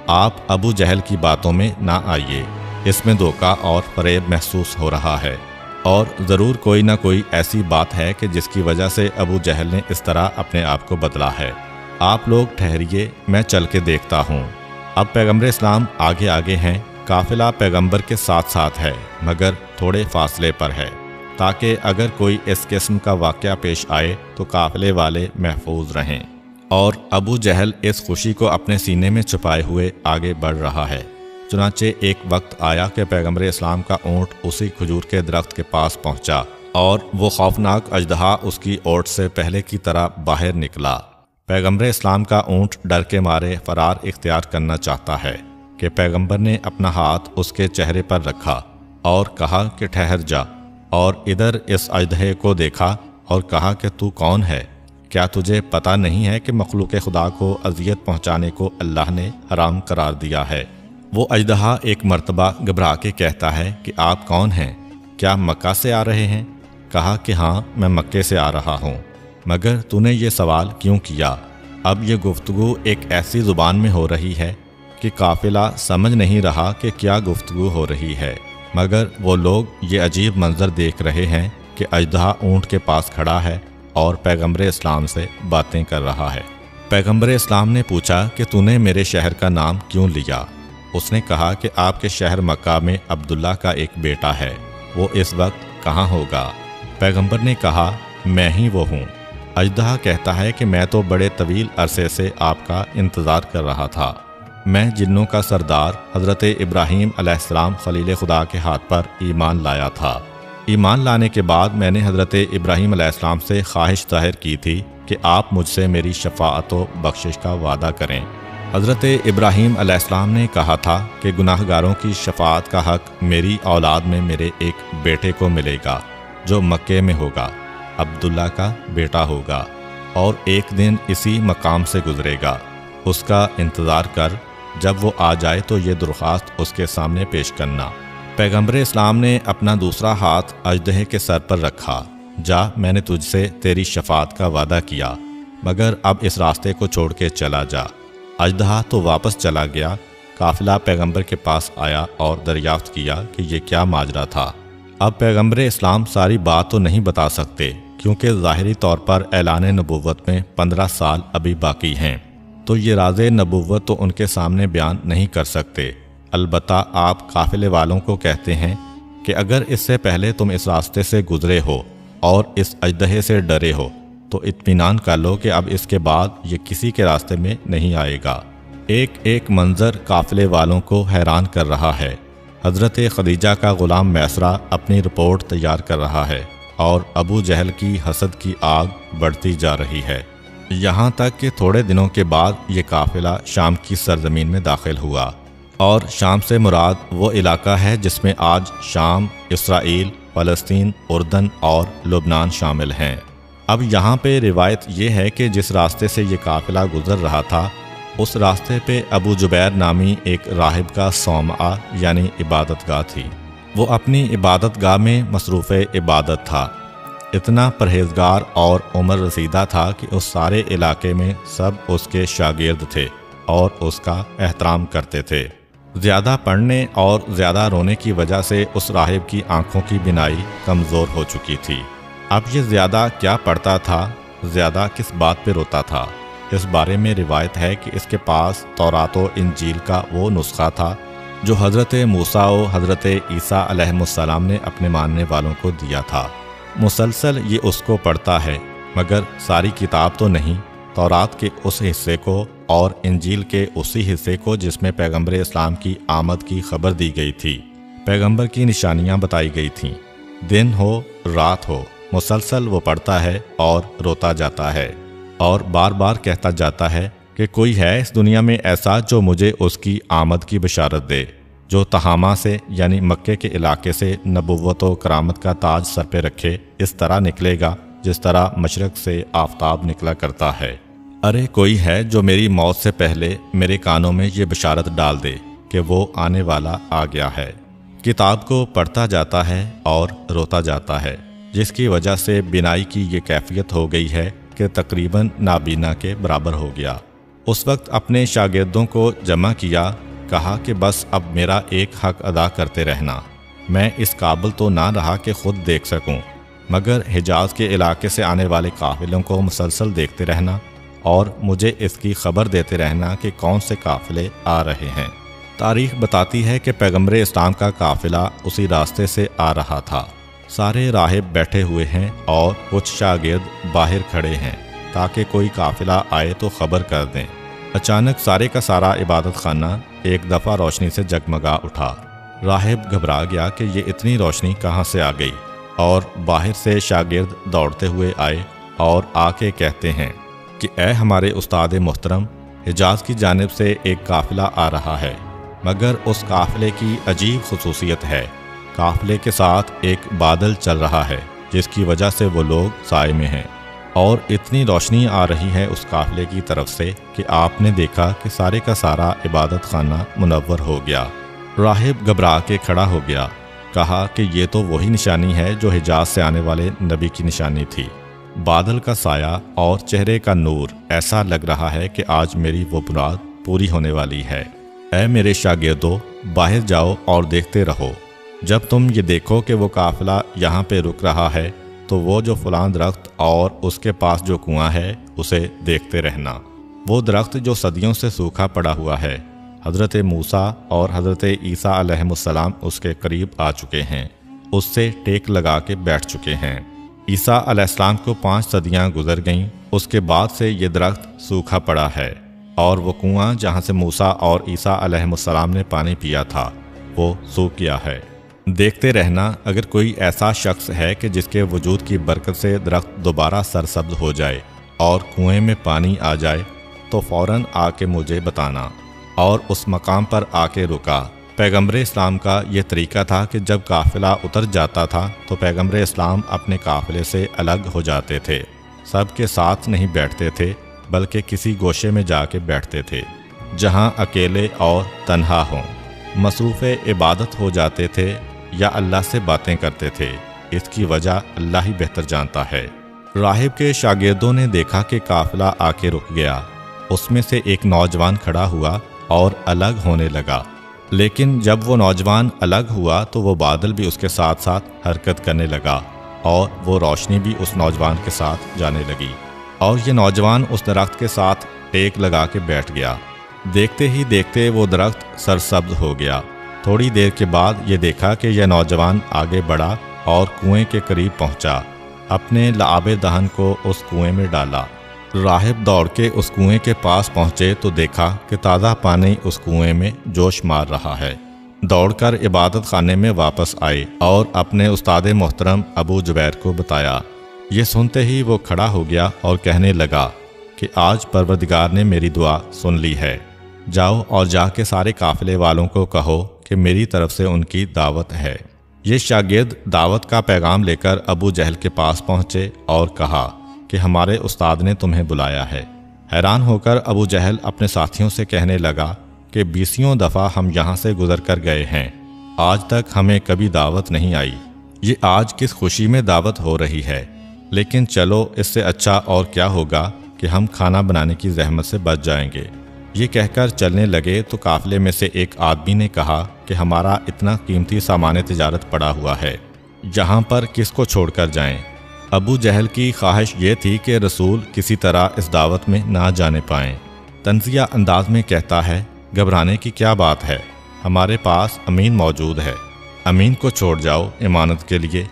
آپ ابو جہل کی باتوں میں نہ آئیے، اس میں دھوکہ اور فریب محسوس ہو رہا ہے، اور ضرور کوئی نہ کوئی ایسی بات ہے کہ جس کی وجہ سے ابو جہل نے اس طرح اپنے آپ کو بدلا ہے۔ آپ لوگ ٹھہریے، میں چل کے دیکھتا ہوں۔ اب پیغمبر اسلام آگے آگے ہیں، قافلہ پیغمبر کے ساتھ ساتھ ہے مگر تھوڑے فاصلے پر ہے، تاکہ اگر کوئی اس قسم کا واقعہ پیش آئے تو قافلے والے محفوظ رہیں۔ اور ابو جہل اس خوشی کو اپنے سینے میں چھپائے ہوئے آگے بڑھ رہا ہے۔ چنانچہ ایک وقت آیا کہ پیغمبر اسلام کا اونٹ اسی کھجور کے درخت کے پاس پہنچا، اور وہ خوفناک اژدہا اس کی اوٹ سے پہلے کی طرح باہر نکلا۔ پیغمبر اسلام کا اونٹ ڈر کے مارے فرار اختیار کرنا چاہتا ہے کہ پیغمبر نے اپنا ہاتھ اس کے چہرے پر رکھا اور کہا کہ ٹھہر جا، اور ادھر اس اژدہے کو دیکھا اور کہا کہ تو کون ہے؟ کیا تجھے پتہ نہیں ہے کہ مخلوق خدا کو اذیت پہنچانے کو اللہ نے حرام قرار دیا ہے؟ وہ اژدہا ایک مرتبہ گھبرا کے کہتا ہے کہ آپ کون ہیں؟ کیا مکہ سے آ رہے ہیں؟ کہا کہ ہاں، میں مکے سے آ رہا ہوں۔ مگر تو نے یہ سوال کیوں کیا؟ اب یہ گفتگو ایک ایسی زبان میں ہو رہی ہے کہ قافلہ سمجھ نہیں رہا کہ کیا گفتگو ہو رہی ہے، مگر وہ لوگ یہ عجیب منظر دیکھ رہے ہیں کہ اژدہا اونٹ کے پاس کھڑا ہے اور پیغمبر اسلام سے باتیں کر رہا ہے۔ پیغمبر اسلام نے پوچھا کہ تو نے میرے شہر کا نام کیوں لیا؟ اس نے کہا کہ آپ کے شہر مکہ میں عبداللہ کا ایک بیٹا ہے، وہ اس وقت کہاں ہوگا؟ پیغمبر نے کہا میں ہی وہ ہوں۔ اژدہا کہتا ہے کہ میں تو بڑے طویل عرصے سے آپ کا انتظار کر رہا تھا۔ میں جنوں کا سردار حضرت ابراہیم علیہ السلام خلیل خدا کے ہاتھ پر ایمان لایا تھا۔ ایمان لانے کے بعد میں نے حضرت ابراہیم علیہ السلام سے خواہش ظاہر کی تھی کہ آپ مجھ سے میری شفاعت و بخشش کا وعدہ کریں۔ حضرت ابراہیم علیہ السلام نے کہا تھا کہ گناہ گاروں کی شفاعت کا حق میری اولاد میں میرے ایک بیٹے کو ملے گا جو مکے میں ہوگا، عبداللہ کا بیٹا ہوگا، اور ایک دن اسی مقام سے گزرے گا۔ اس کا انتظار کر، جب وہ آ جائے تو یہ درخواست اس کے سامنے پیش کرنا۔ پیغمبر اسلام نے اپنا دوسرا ہاتھ اژدہے کے سر پر رکھا۔ جا، میں نے تجھ سے تیری شفاعت کا وعدہ کیا، مگر اب اس راستے کو چھوڑ کے چلا جا۔ اژدہا تو واپس چلا گیا۔ قافلہ پیغمبر کے پاس آیا اور دریافت کیا کہ یہ کیا ماجرا تھا۔ اب پیغمبر اسلام ساری بات تو نہیں بتا سکتے، کیونکہ ظاہری طور پر اعلان نبوت میں 15 سال ابھی باقی ہیں، تو یہ راز نبوت تو ان کے سامنے بیان نہیں کر سکتے۔ البتہ آپ قافلے والوں کو کہتے ہیں کہ اگر اس سے پہلے تم اس راستے سے گزرے ہو اور اس اژدہے سے ڈرے ہو تو اطمینان کر لو کہ اب اس کے بعد یہ کسی کے راستے میں نہیں آئے گا۔ ایک ایک منظر قافلے والوں کو حیران کر رہا ہے۔ حضرت خدیجہ کا غلام میسرہ اپنی رپورٹ تیار کر رہا ہے اور ابو جہل کی حسد کی آگ بڑھتی جا رہی ہے، یہاں تک کہ تھوڑے دنوں کے بعد یہ قافلہ شام کی سرزمین میں داخل ہوا، اور شام سے مراد وہ علاقہ ہے جس میں آج شام، اسرائیل، فلسطین، اردن اور لبنان شامل ہیں۔ اب یہاں پہ روایت یہ ہے کہ جس راستے سے یہ قافلہ گزر رہا تھا، اس راستے پہ ابو جبیر نامی ایک راہب کا صومعہ یعنی عبادت گاہ تھی۔ وہ اپنی عبادت گاہ میں مصروف عبادت تھا، اتنا پرہیزگار اور عمر رسیدہ تھا کہ اس سارے علاقے میں سب اس کے شاگرد تھے اور اس کا احترام کرتے تھے۔ زیادہ پڑھنے اور زیادہ رونے کی وجہ سے اس راہب کی آنکھوں کی بینائی کمزور ہو چکی تھی۔ اب یہ زیادہ کیا پڑھتا تھا، زیادہ کس بات پہ روتا تھا؟ اس بارے میں روایت ہے کہ اس کے پاس تورات و انجیل کا وہ نسخہ تھا جو حضرت موسیٰ و حضرت عیسیٰ علیہ السلام نے اپنے ماننے والوں کو دیا تھا۔ مسلسل یہ اس کو پڑھتا ہے، مگر ساری کتاب تو نہیں، تورات کے اس حصے کو اور انجیل کے اسی حصے کو جس میں پیغمبر اسلام کی آمد کی خبر دی گئی تھی، پیغمبر کی نشانیاں بتائی گئی تھیں۔ دن ہو رات ہو، مسلسل وہ پڑھتا ہے اور روتا جاتا ہے، اور بار بار کہتا جاتا ہے کہ کوئی ہے اس دنیا میں ایسا جو مجھے اس کی آمد کی بشارت دے، جو تہامہ سے یعنی مکے کے علاقے سے نبوت و کرامت کا تاج سر پہ رکھے، اس طرح نکلے گا جس طرح مشرق سے آفتاب نکلا کرتا ہے۔ ارے کوئی ہے جو میری موت سے پہلے میرے کانوں میں یہ بشارت ڈال دے کہ وہ آنے والا آ گیا ہے۔ کتاب کو پڑھتا جاتا ہے اور روتا جاتا ہے، جس کی وجہ سے بینائی کی یہ کیفیت ہو گئی ہے کہ تقریباً نابینا کے برابر ہو گیا۔ اس وقت اپنے شاگردوں کو جمع کیا، کہا کہ بس اب میرا ایک حق ادا کرتے رہنا، میں اس قابل تو نہ رہا کہ خود دیکھ سکوں، مگر حجاز کے علاقے سے آنے والے قافلوں کو مسلسل دیکھتے رہنا اور مجھے اس کی خبر دیتے رہنا کہ کون سے قافلے آ رہے ہیں۔ تاریخ بتاتی ہے کہ پیغمبر اسلام کا قافلہ اسی راستے سے آ رہا تھا۔ سارے راہب بیٹھے ہوئے ہیں اور کچھ شاگرد باہر کھڑے ہیں تاکہ کوئی قافلہ آئے تو خبر کر دیں۔ اچانک سارے کا سارا عبادت خانہ ایک دفعہ روشنی سے جگمگا اٹھا۔ راہب گھبرا گیا کہ یہ اتنی روشنی کہاں سے آ گئی، اور باہر سے شاگرد دوڑتے ہوئے آئے اور آ کے کہتے ہیں کہ اے ہمارے استاد محترم، حجاز کی جانب سے ایک قافلہ آ رہا ہے، مگر اس قافلے کی عجیب خصوصیت ہے، قافلے کے ساتھ ایک بادل چل رہا ہے جس کی وجہ سے وہ لوگ سائے میں ہیں، اور اتنی روشنی آ رہی ہے اس قافلے کی طرف سے کہ آپ نے دیکھا کہ سارے کا سارا عبادت خانہ منور ہو گیا۔ راہب گھبرا کے کھڑا ہو گیا، کہا کہ یہ تو وہی نشانی ہے جو حجاز سے آنے والے نبی کی نشانی تھی۔ بادل کا سایہ اور چہرے کا نور، ایسا لگ رہا ہے کہ آج میری وہ مراد پوری ہونے والی ہے۔ اے میرے شاگردو، باہر جاؤ اور دیکھتے رہو، جب تم یہ دیکھو کہ وہ قافلہ یہاں پہ رک رہا ہے تو وہ جو فلاں درخت اور اس کے پاس جو کنواں ہے اسے دیکھتے رہنا۔ وہ درخت جو صدیوں سے سوکھا پڑا ہوا ہے، حضرت موسیٰ اور حضرت عیسیٰ علیہ السلام اس کے قریب آ چکے ہیں، اس سے ٹیک لگا کے بیٹھ چکے ہیں۔ عیسیٰ علیہ السلام کو 5 صدیاں گزر گئیں، اس کے بعد سے یہ درخت سوکھا پڑا ہے، اور وہ کنواں جہاں سے موسیٰ اور عیسیٰ علیہ السلام نے پانی پیا تھا وہ سوکھ گیا ہے۔ دیکھتے رہنا، اگر کوئی ایسا شخص ہے کہ جس کے وجود کی برکت سے درخت دوبارہ سرسبز ہو جائے اور کنویں میں پانی آ جائے تو فوراً آ کے مجھے بتانا۔ اور اس مقام پر آ کے رکا۔ پیغمبر اسلام کا یہ طریقہ تھا کہ جب قافلہ اتر جاتا تھا تو پیغمبر اسلام اپنے قافلے سے الگ ہو جاتے تھے، سب کے ساتھ نہیں بیٹھتے تھے بلکہ کسی گوشے میں جا کے بیٹھتے تھے جہاں اکیلے اور تنہا ہوں، مصروف عبادت ہو جاتے تھے یا اللہ سے باتیں کرتے تھے۔ اس کی وجہ اللہ ہی بہتر جانتا ہے۔ راہب کے شاگردوں نے دیکھا کہ قافلہ آ کے رک گیا، اس میں سے ایک نوجوان کھڑا ہوا اور الگ ہونے لگا، لیکن جب وہ نوجوان الگ ہوا تو وہ بادل بھی اس کے ساتھ ساتھ حرکت کرنے لگا اور وہ روشنی بھی اس نوجوان کے ساتھ جانے لگی، اور یہ نوجوان اس درخت کے ساتھ ٹیک لگا کے بیٹھ گیا۔ دیکھتے ہی دیکھتے وہ درخت سرسبز ہو گیا۔ تھوڑی دیر کے بعد یہ دیکھا کہ یہ نوجوان آگے بڑھا اور کنویں کے قریب پہنچا، اپنے لعاب دہن کو اس کنویں میں ڈالا۔ راہب دوڑ کے اس کنویں کے پاس پہنچے تو دیکھا کہ تازہ پانی اس کنویں میں جوش مار رہا ہے۔ دوڑ کر عبادت خانے میں واپس آئے اور اپنے استاد محترم ابو جبیر کو بتایا۔ یہ سنتے ہی وہ کھڑا ہو گیا اور کہنے لگا کہ آج پروردگار نے میری دعا سن لی ہے، جاؤ اور جا کے سارے قافلے والوں کو کہو کہ میری طرف سے ان کی دعوت ہے۔ یہ شاگرد دعوت کا پیغام لے کر ابو جہل کے پاس پہنچے اور کہا کہ ہمارے استاد نے تمہیں بلایا ہے۔ حیران ہو کر ابو جہل اپنے ساتھیوں سے کہنے لگا کہ 20 دفعہ ہم یہاں سے گزر کر گئے ہیں، آج تک ہمیں کبھی دعوت نہیں آئی، یہ آج کس خوشی میں دعوت ہو رہی ہے، لیکن چلو اس سے اچھا اور کیا ہوگا کہ ہم کھانا بنانے کی زحمت سے بچ جائیں گے۔ یہ کہہ کر چلنے لگے تو قافلے میں سے ایک آدمی نے کہا کہ ہمارا اتنا قیمتی سامان تجارت پڑا ہوا ہے، یہاں پر کس کو چھوڑ کر جائیں؟ ابو جہل کی خواہش یہ تھی کہ رسول کسی طرح اس دعوت میں نہ جانے پائیں۔ طنزیہ انداز میں کہتا ہے، گھبرانے کی کیا بات ہے، ہمارے پاس امین موجود ہے، امین کو چھوڑ جاؤ امانت کے لیے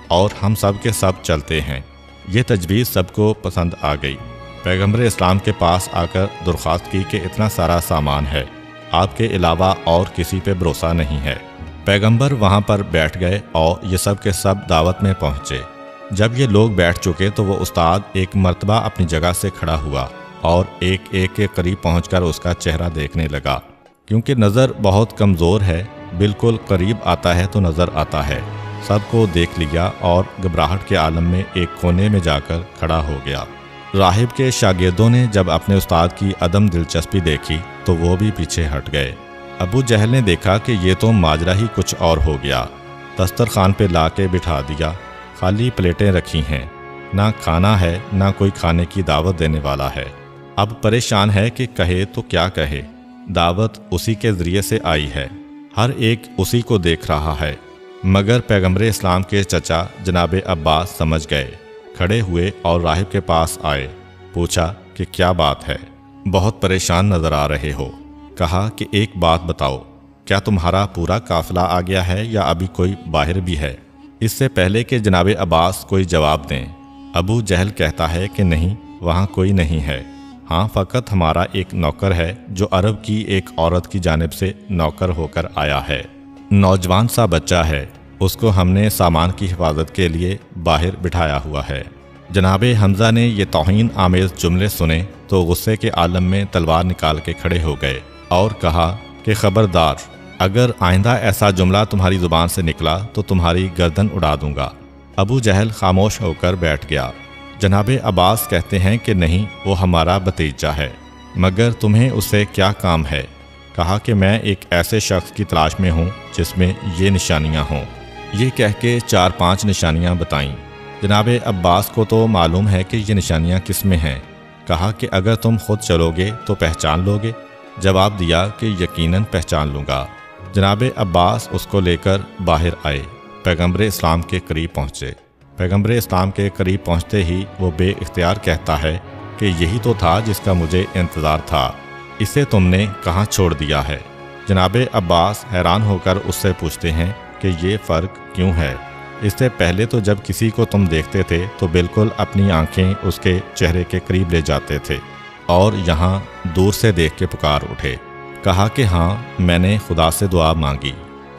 اور ہم سب کے سب چلتے ہیں۔ یہ تجویز سب کو پسند آ گئی۔ پیغمبر اسلام کے پاس آ کر درخواست کی کہ اتنا سارا سامان ہے، آپ کے علاوہ اور کسی پہ بھروسہ نہیں ہے۔ پیغمبر وہاں پر بیٹھ گئے اور یہ سب کے سب دعوت میں پہنچے۔ جب یہ لوگ بیٹھ چکے تو وہ استاد ایک مرتبہ اپنی جگہ سے کھڑا ہوا اور ایک ایک کے قریب پہنچ کر اس کا چہرہ دیکھنے لگا۔ کیونکہ نظر بہت کمزور ہے، بالکل قریب آتا ہے تو نظر آتا ہے۔ سب کو دیکھ لیا اور گھبراہٹ کے عالم میں ایک کونے میں جا کر کھڑا ہو گیا۔ راہب کے شاگردوں نے جب اپنے استاد کی عدم دلچسپی دیکھی تو وہ بھی پیچھے ہٹ گئے۔ ابو جہل نے دیکھا کہ یہ تو ماجرا ہی کچھ اور ہو گیا۔ دسترخوان پہ لا کے بٹھا دیا، خالی پلیٹیں رکھی ہیں، نہ کھانا ہے نہ کوئی کھانے کی دعوت دینے والا ہے۔ اب پریشان ہے کہ کہے تو کیا کہے، دعوت اسی کے ذریعے سے آئی ہے، ہر ایک اسی کو دیکھ رہا ہے۔ مگر پیغمبر اسلام کے چچا جناب عباس سمجھ گئے، کھڑے ہوئے اور راہب کے پاس آئے، پوچھا کہ کیا بات ہے، بہت پریشان نظر آ رہے ہو۔ کہا کہ ایک بات بتاؤ، کیا تمہارا پورا قافلہ آ گیا ہے یا ابھی کوئی باہر بھی ہے؟ اس سے پہلے کہ جناب عباس کوئی جواب دیں، ابو جہل کہتا ہے کہ نہیں، وہاں کوئی نہیں ہے، ہاں فقط ہمارا ایک نوکر ہے جو عرب کی ایک عورت کی جانب سے نوکر ہو کر آیا ہے، نوجوان سا بچہ ہے، اس کو ہم نے سامان کی حفاظت کے لیے باہر بٹھایا ہوا ہے۔ جناب حمزہ نے یہ توہین آمیز جملے سنے تو غصے کے عالم میں تلوار نکال کے کھڑے ہو گئے اور کہا کہ خبردار، اگر آئندہ ایسا جملہ تمہاری زبان سے نکلا تو تمہاری گردن اڑا دوں گا۔ ابو جہل خاموش ہو کر بیٹھ گیا۔ جناب عباس کہتے ہیں کہ نہیں، وہ ہمارا بھتیجا ہے، مگر تمہیں اس سے کیا کام ہے؟ کہا کہ میں ایک ایسے شخص کی تلاش میں ہوں جس میں یہ نشانیاں ہوں۔ یہ کہہ کے 4-5 نشانیاں بتائیں۔ جناب عباس کو تو معلوم ہے کہ یہ نشانیاں کس میں ہیں۔ کہا کہ اگر تم خود چلو گے تو پہچان لو گے؟ جواب دیا کہ یقیناً پہچان لوں گا۔ جناب عباس اس کو لے کر باہر آئے، پیغمبر اسلام کے قریب پہنچے۔ پیغمبر اسلام کے قریب پہنچتے ہی وہ بے اختیار کہتا ہے کہ یہی تو تھا جس کا مجھے انتظار تھا، اسے تم نے کہاں چھوڑ دیا ہے؟ جناب عباس حیران ہو کر اس سے پوچھتے ہیں کہ یہ فرق کیوں ہے؟ اس سے پہلے تو جب کسی کو تم دیکھتے تھے تو بالکل اپنی آنکھیں اس کے چہرے کے قریب لے جاتے تھے اور یہاں دور سے دیکھ کے پکار اٹھے۔ کہا کہ ہاں، میں نے خدا سے دعا مانگی،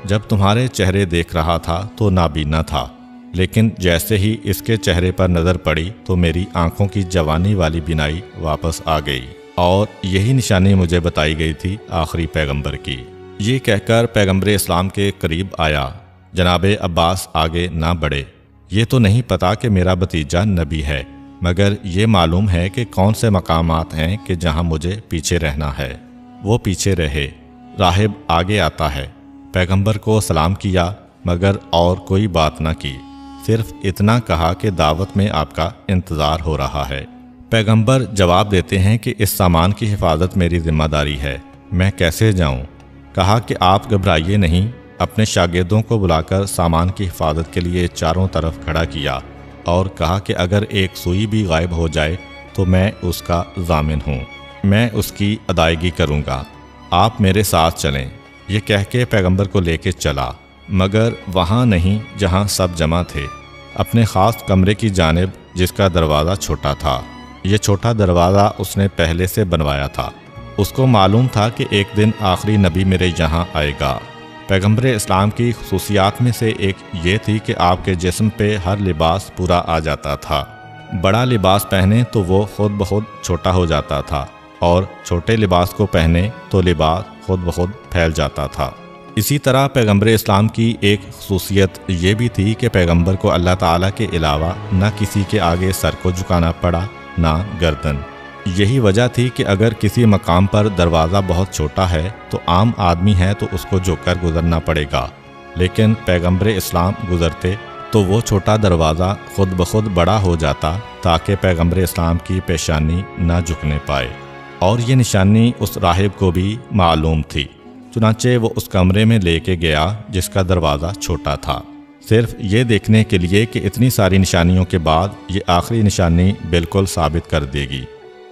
جب تمہارے چہرے دیکھ رہا تھا تو نابینا تھا، لیکن جیسے ہی اس کے چہرے پر نظر پڑی تو میری آنکھوں کی جوانی والی بینائی واپس آ گئی، اور یہی نشانی مجھے بتائی گئی تھی آخری پیغمبر کی۔ یہ کہہ کر پیغمبر اسلام کے قریب آیا۔ جناب عباس آگے نہ بڑھے۔ یہ تو نہیں پتا کہ میرا بھتیجا نبی ہے، مگر یہ معلوم ہے کہ کون سے مقامات ہیں کہ جہاں مجھے پیچھے رہنا ہے۔ وہ پیچھے رہے۔ راہب آگے آتا ہے، پیغمبر کو سلام کیا مگر اور کوئی بات نہ کی، صرف اتنا کہا کہ دعوت میں آپ کا انتظار ہو رہا ہے۔ پیغمبر جواب دیتے ہیں کہ اس سامان کی حفاظت میری ذمہ داری ہے، میں کیسے جاؤں؟ کہا کہ آپ گھبرائیے نہیں۔ اپنے شاگردوں کو بلا کر سامان کی حفاظت کے لیے چاروں طرف کھڑا کیا اور کہا کہ اگر ایک سوئی بھی غائب ہو جائے تو میں اس کا ضامن ہوں، میں اس کی ادائیگی کروں گا، آپ میرے ساتھ چلیں۔ یہ کہہ کے پیغمبر کو لے کے چلا، مگر وہاں نہیں جہاں سب جمع تھے، اپنے خاص کمرے کی جانب جس کا دروازہ چھوٹا تھا۔ یہ چھوٹا دروازہ اس نے پہلے سے بنوایا تھا، اس کو معلوم تھا کہ ایک دن آخری نبی میرے یہاں آئے گا۔ پیغمبر اسلام کی خصوصیات میں سے ایک یہ تھی کہ آپ کے جسم پہ ہر لباس پورا آ جاتا تھا، بڑا لباس پہنے تو وہ خود بخود چھوٹا ہو جاتا تھا، اور چھوٹے لباس کو پہنے تو لباس خود بخود پھیل جاتا تھا۔ اسی طرح پیغمبر اسلام کی ایک خصوصیت یہ بھی تھی کہ پیغمبر کو اللہ تعالیٰ کے علاوہ نہ کسی کے آگے سر کو جھکانا پڑا، نہ گردن۔ یہی وجہ تھی کہ اگر کسی مقام پر دروازہ بہت چھوٹا ہے تو عام آدمی ہے تو اس کو جھک کر گزرنا پڑے گا، لیکن پیغمبر اسلام گزرتے تو وہ چھوٹا دروازہ خود بخود بڑا ہو جاتا تاکہ پیغمبر اسلام کی پیشانی نہ جھکنے پائے۔ اور یہ نشانی اس راہب کو بھی معلوم تھی، چنانچہ وہ اس کمرے میں لے کے گیا جس کا دروازہ چھوٹا تھا، صرف یہ دیکھنے کے لیے کہ اتنی ساری نشانیوں کے بعد یہ آخری نشانی بالکل ثابت کر دے گی۔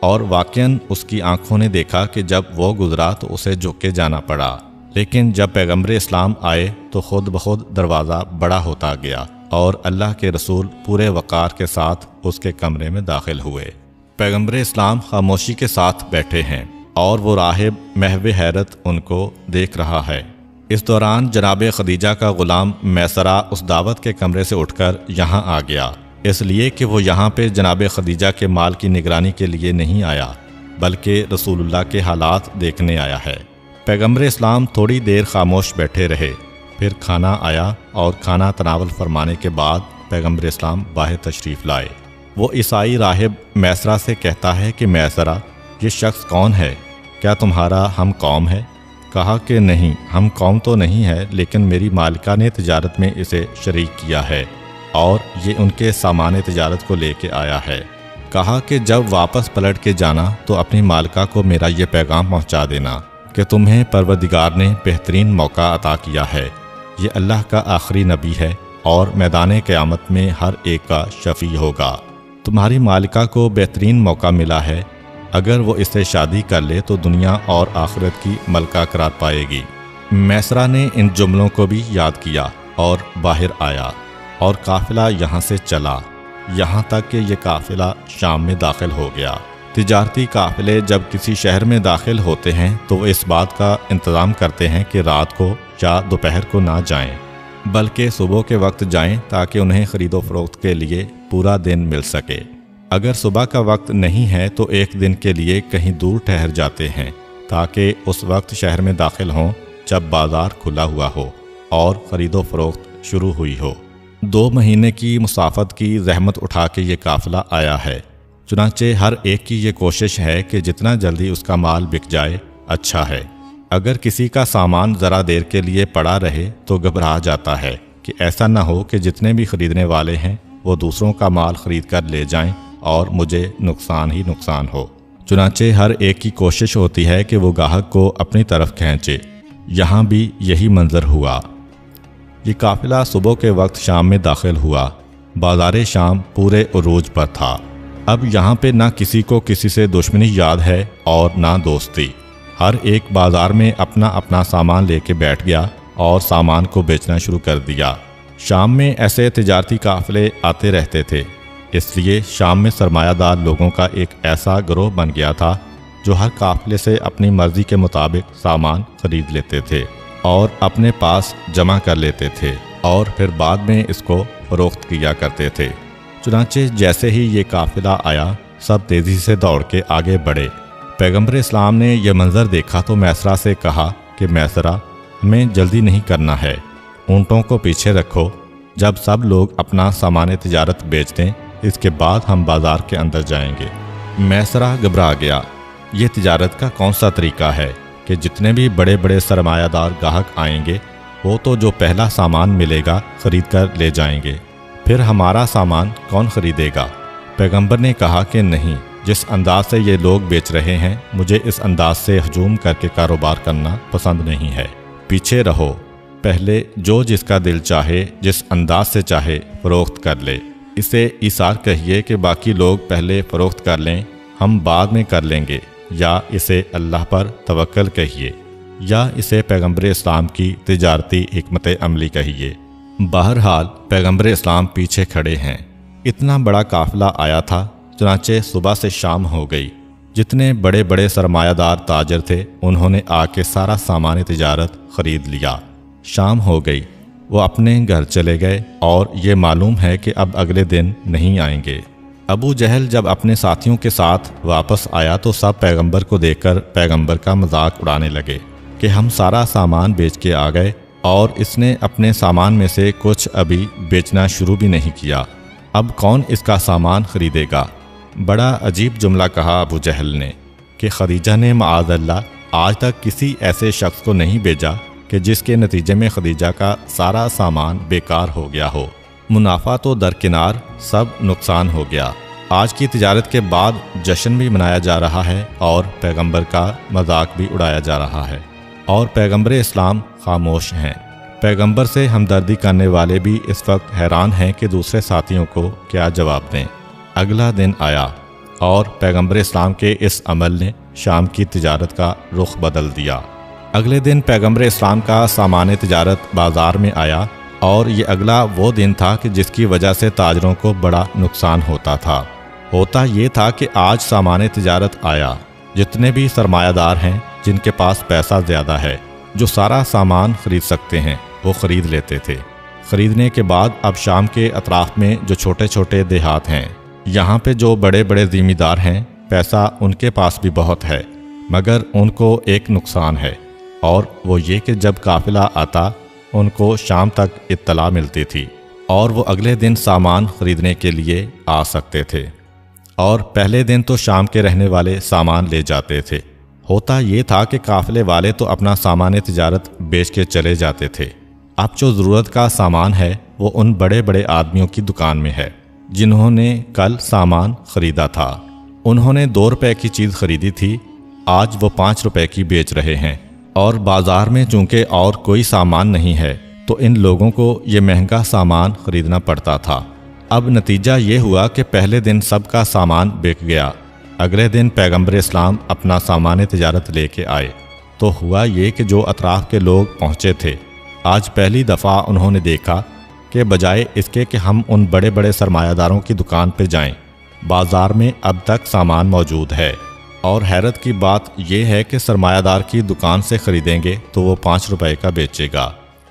اور واقعاً اس کی آنکھوں نے دیکھا کہ جب وہ گزرا تو اسے جھک کے جانا پڑا، لیکن جب پیغمبر اسلام آئے تو خود بخود دروازہ بڑا ہوتا گیا اور اللہ کے رسول پورے وقار کے ساتھ اس کے کمرے میں داخل ہوئے۔ پیغمبر اسلام خاموشی کے ساتھ بیٹھے ہیں اور وہ راہب محو حیرت ان کو دیکھ رہا ہے۔ اس دوران جناب خدیجہ کا غلام میسرہ اس دعوت کے کمرے سے اٹھ کر یہاں آ گیا، اس لیے کہ وہ یہاں پہ جناب خدیجہ کے مال کی نگرانی کے لیے نہیں آیا بلکہ رسول اللہ کے حالات دیکھنے آیا ہے۔ پیغمبر اسلام تھوڑی دیر خاموش بیٹھے رہے، پھر کھانا آیا اور کھانا تناول فرمانے کے بعد پیغمبر اسلام باہر تشریف لائے۔ وہ عیسائی راہب میسرہ سے کہتا ہے کہ میسرہ، یہ شخص کون ہے؟ کیا تمہارا ہم قوم ہے؟ کہا کہ نہیں، ہم قوم تو نہیں ہے، لیکن میری مالکہ نے تجارت میں اسے شریک کیا ہے اور یہ ان کے سامان تجارت کو لے کے آیا ہے۔ کہا کہ جب واپس پلٹ کے جانا تو اپنی مالکہ کو میرا یہ پیغام پہنچا دینا کہ تمہیں پروردگار نے بہترین موقع عطا کیا ہے، یہ اللہ کا آخری نبی ہے اور میدان قیامت میں ہر ایک کا شفیع ہوگا۔ تمہاری مالکہ کو بہترین موقع ملا ہے، اگر وہ اس سے شادی کر لے تو دنیا اور آخرت کی ملکہ قرار پائے گی۔ میسرہ نے ان جملوں کو بھی یاد کیا اور باہر آیا اور قافلہ یہاں سے چلا، یہاں تک کہ یہ قافلہ شام میں داخل ہو گیا۔ تجارتی قافلے جب کسی شہر میں داخل ہوتے ہیں تو وہ اس بات کا انتظام کرتے ہیں کہ رات کو یا دوپہر کو نہ جائیں، بلکہ صبح کے وقت جائیں تاکہ انہیں خرید و فروخت کے لیے پورا دن مل سکے۔ اگر صبح کا وقت نہیں ہے تو ایک دن کے لیے کہیں دور ٹھہر جاتے ہیں تاکہ اس وقت شہر میں داخل ہوں جب بازار کھلا ہوا ہو اور خرید و فروخت شروع ہوئی ہو۔ 2 مہینے کی مسافت کی زحمت اٹھا کے یہ قافلہ آیا ہے، چنانچہ ہر ایک کی یہ کوشش ہے کہ جتنا جلدی اس کا مال بک جائے اچھا ہے۔ اگر کسی کا سامان ذرا دیر کے لیے پڑا رہے تو گھبرا جاتا ہے کہ ایسا نہ ہو کہ جتنے بھی خریدنے والے ہیں وہ دوسروں کا مال خرید کر لے جائیں اور مجھے نقصان ہی نقصان ہو۔ چنانچہ ہر ایک کی کوشش ہوتی ہے کہ وہ گاہک کو اپنی طرف کھینچے۔ یہاں بھی یہی منظر ہوا۔ یہ قافلہ صبح کے وقت شام میں داخل ہوا۔ بازار شام پورے عروج پر تھا۔ اب یہاں پہ نہ کسی کو کسی سے دشمنی یاد ہے اور نہ دوستی۔ ہر ایک بازار میں اپنا اپنا سامان لے کے بیٹھ گیا اور سامان کو بیچنا شروع کر دیا۔ شام میں ایسے تجارتی قافلے آتے رہتے تھے، اس لیے شام میں سرمایہ دار لوگوں کا ایک ایسا گروہ بن گیا تھا جو ہر قافلے سے اپنی مرضی کے مطابق سامان خرید لیتے تھے اور اپنے پاس جمع کر لیتے تھے اور پھر بعد میں اس کو فروخت کیا کرتے تھے۔ چنانچہ جیسے ہی یہ قافلہ آیا سب تیزی سے دوڑ کے آگے بڑھے۔ پیغمبر اسلام نے یہ منظر دیکھا تو میسرہ سے کہا کہ میسرہ، ہمیں جلدی نہیں کرنا ہے، اونٹوں کو پیچھے رکھو، جب سب لوگ اپنا سامان تجارت بیچ دیں اس کے بعد ہم بازار کے اندر جائیں گے۔ میسرہ گھبرا گیا۔ یہ تجارت کا کون سا طریقہ ہے کہ جتنے بھی بڑے بڑے سرمایہ دار گاہک آئیں گے وہ تو جو پہلا سامان ملے گا خرید کر لے جائیں گے، پھر ہمارا سامان کون خریدے گا؟ پیغمبر نے کہا کہ نہیں، جس انداز سے یہ لوگ بیچ رہے ہیں مجھے اس انداز سے ہجوم کر کے کاروبار کرنا پسند نہیں ہے، پیچھے رہو، پہلے جو جس کا دل چاہے جس انداز سے چاہے فروخت کر لے۔ اسے ایثار کہیے کہ باقی لوگ پہلے فروخت کر لیں، ہم بعد میں کر لیں گے، یا اسے اللہ پر توکل کہیے، یا اسے پیغمبر اسلام کی تجارتی حکمت عملی کہیے۔ بہرحال پیغمبر اسلام پیچھے کھڑے ہیں۔ اتنا بڑا قافلہ آیا تھا، چنانچہ صبح سے شام ہو گئی۔ جتنے بڑے بڑے سرمایہ دار تاجر تھے انہوں نے آ کے سارا سامان تجارت خرید لیا۔ شام ہو گئی، وہ اپنے گھر چلے گئے اور یہ معلوم ہے کہ اب اگلے دن نہیں آئیں گے۔ ابو جہل جب اپنے ساتھیوں کے ساتھ واپس آیا تو سب پیغمبر کو دیکھ کر پیغمبر کا مذاق اڑانے لگے کہ ہم سارا سامان بیچ کے آ گئے اور اس نے اپنے سامان میں سے کچھ ابھی بیچنا شروع بھی نہیں کیا، اب کون اس کا سامان خریدے گا؟ بڑا عجیب جملہ کہا ابو جہل نے کہ خدیجہ نے معاذ اللہ آج تک کسی ایسے شخص کو نہیں بھیجا کہ جس کے نتیجے میں خدیجہ کا سارا سامان بیکار ہو گیا ہو۔ منافع تو درکنار، سب نقصان ہو گیا۔ آج کی تجارت کے بعد جشن بھی منایا جا رہا ہے اور پیغمبر کا مذاق بھی اڑایا جا رہا ہے، اور پیغمبر اسلام خاموش ہیں۔ پیغمبر سے ہمدردی کرنے والے بھی اس وقت حیران ہیں کہ دوسرے ساتھیوں کو کیا جواب دیں۔ اگلا دن آیا اور پیغمبر اسلام کے اس عمل نے شام کی تجارت کا رخ بدل دیا۔ اگلے دن پیغمبر اسلام کا سامان تجارت بازار میں آیا اور یہ اگلا وہ دن تھا کہ جس کی وجہ سے تاجروں کو بڑا نقصان ہوتا تھا۔ ہوتا یہ تھا کہ آج سامان تجارت آیا، جتنے بھی سرمایہ دار ہیں جن کے پاس پیسہ زیادہ ہے، جو سارا سامان خرید سکتے ہیں وہ خرید لیتے تھے۔ خریدنے کے بعد اب شام کے اطراف میں جو چھوٹے چھوٹے دیہات ہیں، یہاں پہ جو بڑے بڑے ذمہ دار ہیں، پیسہ ان کے پاس بھی بہت ہے، مگر ان کو ایک نقصان ہے، اور وہ یہ کہ جب قافلہ آتا ان کو شام تک اطلاع ملتی تھی اور وہ اگلے دن سامان خریدنے کے لیے آ سکتے تھے، اور پہلے دن تو شام کے رہنے والے سامان لے جاتے تھے۔ ہوتا یہ تھا کہ قافلے والے تو اپنا سامان تجارت بیچ کے چلے جاتے تھے، اب جو ضرورت کا سامان ہے وہ ان بڑے بڑے آدمیوں کی دکان میں ہے جنہوں نے کل سامان خریدا تھا۔ انہوں نے 2 روپے کی چیز خریدی تھی، آج وہ 5 روپے کی بیچ رہے ہیں، اور بازار میں چونکہ اور کوئی سامان نہیں ہے تو ان لوگوں کو یہ مہنگا سامان خریدنا پڑتا تھا۔ اب نتیجہ یہ ہوا کہ پہلے دن سب کا سامان بک گیا، اگلے دن پیغمبر اسلام اپنا سامان تجارت لے کے آئے تو ہوا یہ کہ جو اطراف کے لوگ پہنچے تھے آج پہلی دفعہ انہوں نے دیکھا کہ بجائے اس کے کہ ہم ان بڑے بڑے سرمایہ داروں کی دکان پہ جائیں، بازار میں اب تک سامان موجود ہے، اور حیرت کی بات یہ ہے کہ سرمایہ دار کی دکان سے خریدیں گے تو وہ 5 روپے کا بیچے گا،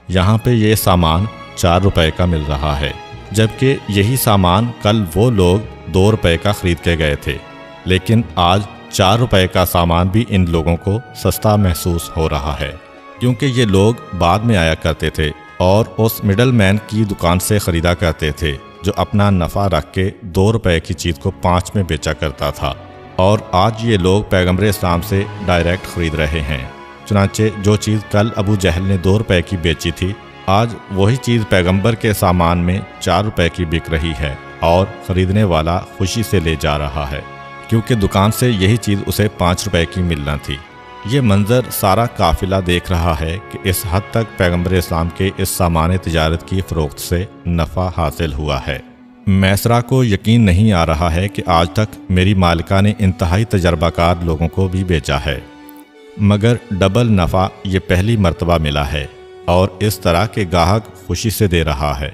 یہاں پہ یہ سامان 4 روپے کا مل رہا ہے، جبکہ یہی سامان کل وہ لوگ 2 روپے کا خرید کے گئے تھے، لیکن آج 4 روپے کا سامان بھی ان لوگوں کو سستا محسوس ہو رہا ہے، کیونکہ یہ لوگ بعد میں آیا کرتے تھے اور اس مڈل مین کی دکان سے خریدا کرتے تھے جو اپنا نفع رکھ کے 2 روپے کی چیز کو 5 میں بیچا کرتا تھا، اور آج یہ لوگ پیغمبر اسلام سے ڈائریکٹ خرید رہے ہیں۔ چنانچہ جو چیز کل ابو جہل نے 2 روپے کی بیچی تھی آج وہی چیز پیغمبر کے سامان میں 4 روپے کی بک رہی ہے، اور خریدنے والا خوشی سے لے جا رہا ہے کیونکہ دکان سے یہی چیز اسے 5 روپے کی ملنا تھی۔ یہ منظر سارا قافلہ دیکھ رہا ہے کہ اس حد تک پیغمبر اسلام کے اس سامان تجارت کی فروخت سے نفع حاصل ہوا ہے۔ میسرہ کو یقین نہیں آ رہا ہے کہ آج تک میری مالکہ نے انتہائی تجربہ کار لوگوں کو بھی بیچا ہے، مگر ڈبل نفع یہ پہلی مرتبہ ملا ہے، اور اس طرح کے گاہک خوشی سے دے رہا ہے،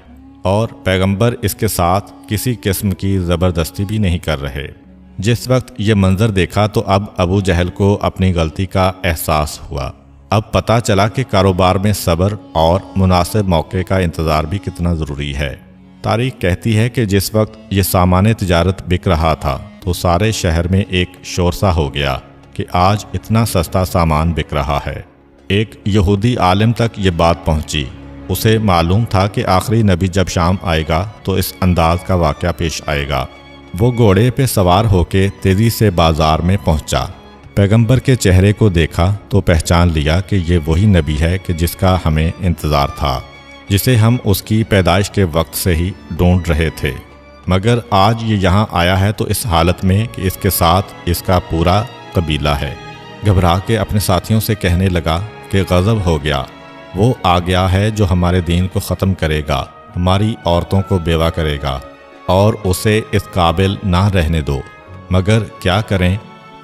اور پیغمبر اس کے ساتھ کسی قسم کی زبردستی بھی نہیں کر رہے۔ جس وقت یہ منظر دیکھا تو اب ابو جہل کو اپنی غلطی کا احساس ہوا، اب پتہ چلا کہ کاروبار میں صبر اور مناسب موقع کا انتظار بھی کتنا ضروری ہے۔ تاریخ کہتی ہے کہ جس وقت یہ سامان تجارت بک رہا تھا تو سارے شہر میں ایک شور سا ہو گیا کہ آج اتنا سستا سامان بک رہا ہے۔ ایک یہودی عالم تک یہ بات پہنچی، اسے معلوم تھا کہ آخری نبی جب شام آئے گا تو اس انداز کا واقعہ پیش آئے گا۔ وہ گھوڑے پہ سوار ہو کے تیزی سے بازار میں پہنچا، پیغمبر کے چہرے کو دیکھا تو پہچان لیا کہ یہ وہی نبی ہے کہ جس کا ہمیں انتظار تھا، جسے ہم اس کی پیدائش کے وقت سے ہی ڈھونڈ رہے تھے، مگر آج یہ یہاں آیا ہے تو اس حالت میں کہ اس کے ساتھ اس کا پورا قبیلہ ہے۔ گھبرا کے اپنے ساتھیوں سے کہنے لگا کہ غضب ہو گیا، وہ آ گیا ہے جو ہمارے دین کو ختم کرے گا، ہماری عورتوں کو بیوہ کرے گا، اور اسے اس قابل نہ رہنے دو، مگر کیا کریں،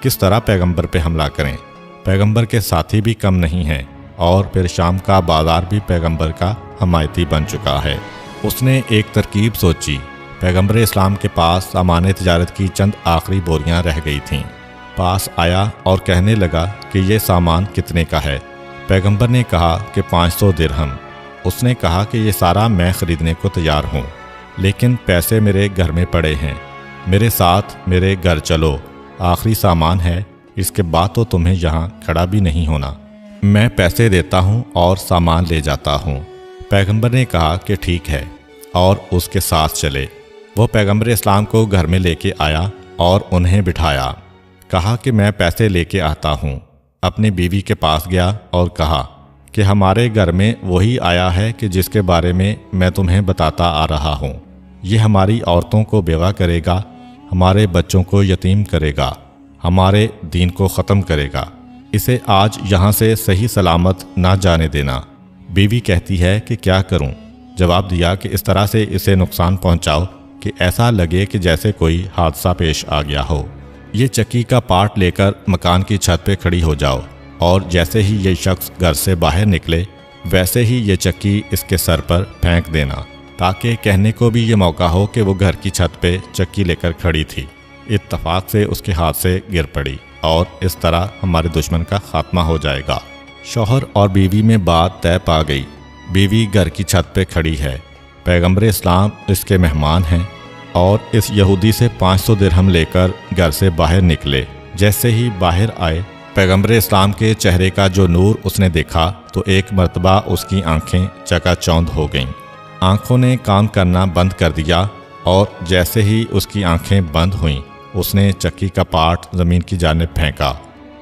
کس طرح پیغمبر پہ حملہ کریں؟ پیغمبر کے ساتھی بھی کم نہیں ہیں، اور پھر شام کا بازار بھی پیغمبر کا حمایتی بن چکا ہے۔ اس نے ایک ترکیب سوچی، پیغمبر اسلام کے پاس سامان تجارت کی چند آخری بوریاں رہ گئی تھیں، پاس آیا اور کہنے لگا کہ یہ سامان کتنے کا ہے؟ پیغمبر نے کہا کہ 500 درہم۔ اس نے کہا کہ یہ سارا میں خریدنے کو تیار ہوں، لیکن پیسے میرے گھر میں پڑے ہیں، میرے ساتھ میرے گھر چلو، آخری سامان ہے، اس کے بعد تو تمہیں یہاں کھڑا بھی نہیں ہونا، میں پیسے دیتا ہوں اور سامان لے جاتا ہوں۔ پیغمبر نے کہا کہ ٹھیک ہے، اور اس کے ساتھ چلے۔ وہ پیغمبر اسلام کو گھر میں لے کے آیا اور انہیں بٹھایا، کہا کہ میں پیسے لے کے آتا ہوں۔ اپنی بیوی کے پاس گیا اور کہا کہ ہمارے گھر میں وہی آیا ہے کہ جس کے بارے میں تمہیں بتاتا آ رہا ہوں، یہ ہماری عورتوں کو بیوہ کرے گا، ہمارے بچوں کو یتیم کرے گا، ہمارے دین کو ختم کرے گا، اسے آج یہاں سے صحیح سلامت نہ جانے دینا۔ بیوی کہتی ہے کہ کیا کروں؟ جواب دیا کہ اس طرح سے اسے نقصان پہنچاؤ کہ ایسا لگے کہ جیسے کوئی حادثہ پیش آ گیا ہو۔ یہ چکی کا پارٹ لے کر مکان کی چھت پہ کھڑی ہو جاؤ، اور جیسے ہی یہ شخص گھر سے باہر نکلے ویسے ہی یہ چکی اس کے سر پر پھینک دینا، تاکہ کہنے کو بھی یہ موقع ہو کہ وہ گھر کی چھت پہ چکی لے کر کھڑی تھی۔ اتفاق سے اس کے ہاتھ سے گر پڑی، اور اس طرح ہمارے دشمن کا خاتمہ ہو جائے گا۔ شوہر اور بیوی میں بات طے پا گئی۔ بیوی گھر کی چھت پہ کھڑی ہے، پیغمبر اسلام اس کے مہمان ہیں، اور اس یہودی سے 500 درہم لے کر گھر سے باہر نکلے۔ جیسے ہی باہر آئے، پیغمبر اسلام کے چہرے کا جو نور اس نے دیکھا تو ایک مرتبہ اس کی آنکھیں چکا چوندھ ہو گئیں، آنکھوں نے کام کرنا بند کر دیا، اور جیسے ہی اس کی آنکھیں بند ہوئیں اس نے چکی کا پارٹ زمین کی جانب پھینکا۔